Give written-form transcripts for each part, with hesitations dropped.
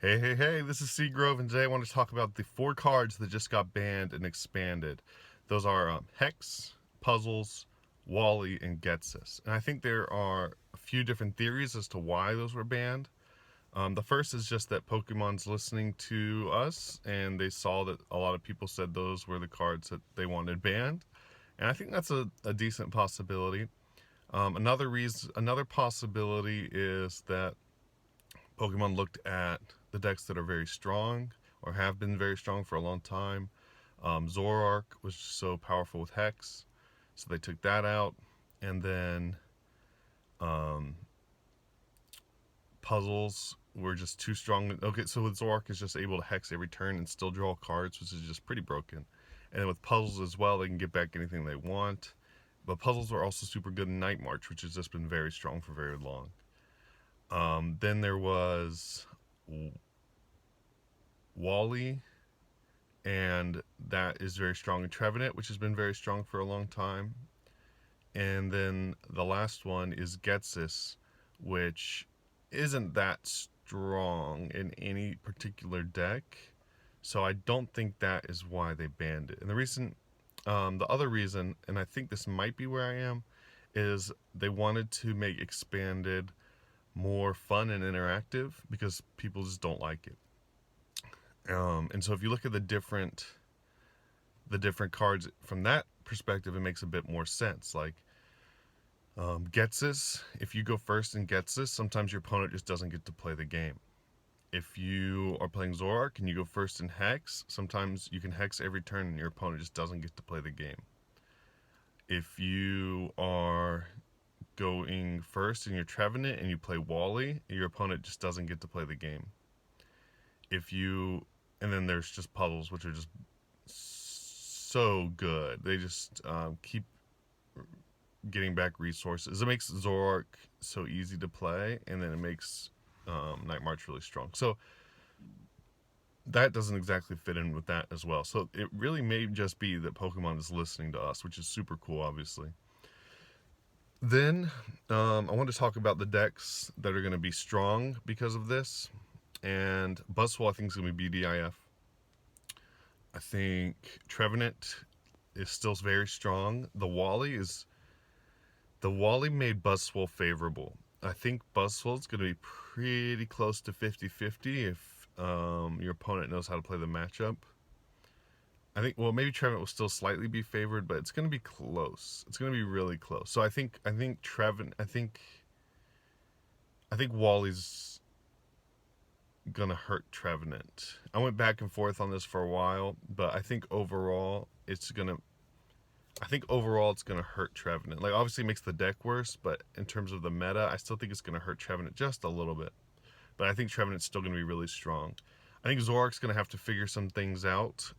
Hey, this is Seagrove, and today I want to talk about the four cards that just got banned and expanded. Those are Hex, Puzzles, Wally, and Ghetsis. And I think there are a few different theories as to why those were banned. The first is just that Pokemon's listening to us, and they saw that a lot of people said those were the cards that they wanted banned. And I think that's a decent possibility. Another possibility is that Pokemon looked at the decks that are very strong or have been very strong for a long time. Zoroark was just so powerful with Hex, so they took that out. And then um, puzzles were just too strong. Okay, so with Zoroark is just able to Hex every turn and still draw cards, which is just pretty broken. And then with puzzles as well, they can get back anything they want. But puzzles are also super good in Night March, which has just been very strong for very long. Then there was Wally, and that is very strong in Trevenant, which has been very strong for a long time. And then the last one is Ghetsis, which isn't that strong in any particular deck. So I don't think that is why they banned it. And the other reason, and I think this might be where I am, is they wanted to make expanded more fun and interactive because people just don't like it. And so if you look at the different cards from that perspective, it makes a bit more sense. Like Ghetsis, if you go first in Ghetsis, sometimes your opponent just doesn't get to play the game. If you are playing Zoroark and you go first in Hex, sometimes you can Hex every turn and your opponent just doesn't get to play the game. If you are going first in your Trevenant and you play Wally, your opponent just doesn't get to play the game. And then there's just puzzles, which are just so good. They just keep getting back resources. It makes Zoroark so easy to play, and then it makes Night March really strong. So that doesn't exactly fit in with that as well. So it really may just be that Pokemon is listening to us, which is super cool, obviously. Then I want to talk about the decks that are going to be strong because of this. And Buzzwole, I think, is going to be BDIF. I think Trevenant is still very strong. The Wally made Buzzwole favorable. I think Buzzwole is going to be pretty close to 50-50 if your opponent knows how to play the matchup. I think, well, maybe Trevenant will still slightly be favored, but it's going to be close. It's going to be really close. So I think Wally's going to hurt Trevenant. I went back and forth on this for a while, but I think overall it's going to hurt Trevenant. Like, obviously it makes the deck worse, but in terms of the meta, I still think it's going to hurt Trevenant just a little bit. But I think Trevenant's still going to be really strong. I think Zoroark's going to have to figure some things out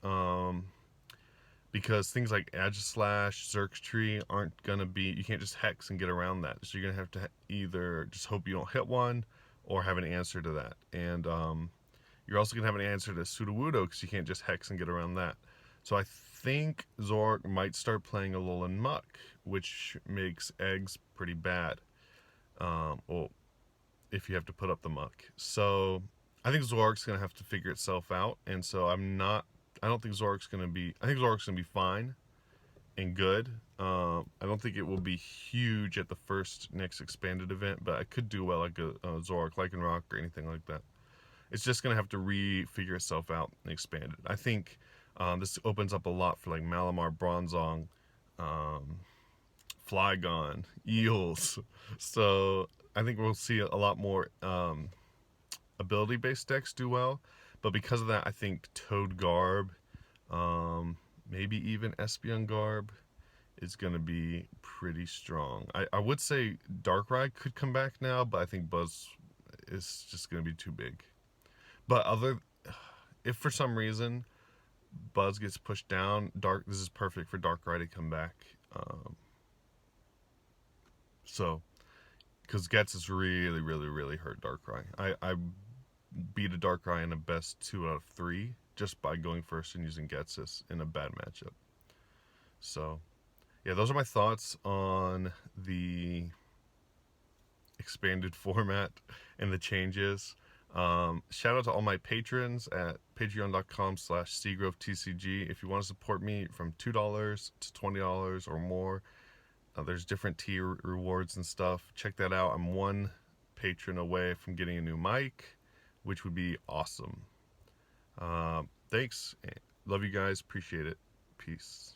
because things like Aegislash, Xurkitree aren't going to be. You can't just Hex and get around that. So you're going to have to either just hope you don't hit one or have an answer to that. And you're also going to have an answer to Sudowoodo because you can't just Hex and get around that. So I think Zoroark might start playing Alolan Muck, which makes eggs pretty bad. Well, if you have to put up the muck. So I think Zoroark's going to have to figure itself out. And so I don't think Zoroark's going to be. I think Zoroark's going to be fine and good. I don't think it will be huge at the next expanded event, but I could do well like a Zoroark, Lycanroc, or anything like that. It's just going to have to figure itself out and expand it. I think this opens up a lot for like Malamar, Bronzong, Flygon, Eels. So I think we'll see a lot more ability-based decks do well. But because of that, I think Toad Garb, maybe even Espeon Garb, is going to be pretty strong. I would say Darkrai could come back now, but I think Buzz is just going to be too big. But if for some reason Buzz gets pushed down, this is perfect for Darkrai to come back. So, because Ghetsis really, really, really hurt Darkrai. I beat a Darkrai in a best 2 out of 3 just by going first and using Ghetsis in a bad matchup. So, yeah, those are my thoughts on the expanded format and the changes. Shout out to all my patrons at patreon.com/SeagroveTCG. If you want to support me from $2 to $20 or more, there's different tier rewards and stuff. Check that out. I'm one patron away from getting a new mic, which would be awesome. Thanks. Love you guys. Appreciate it. Peace.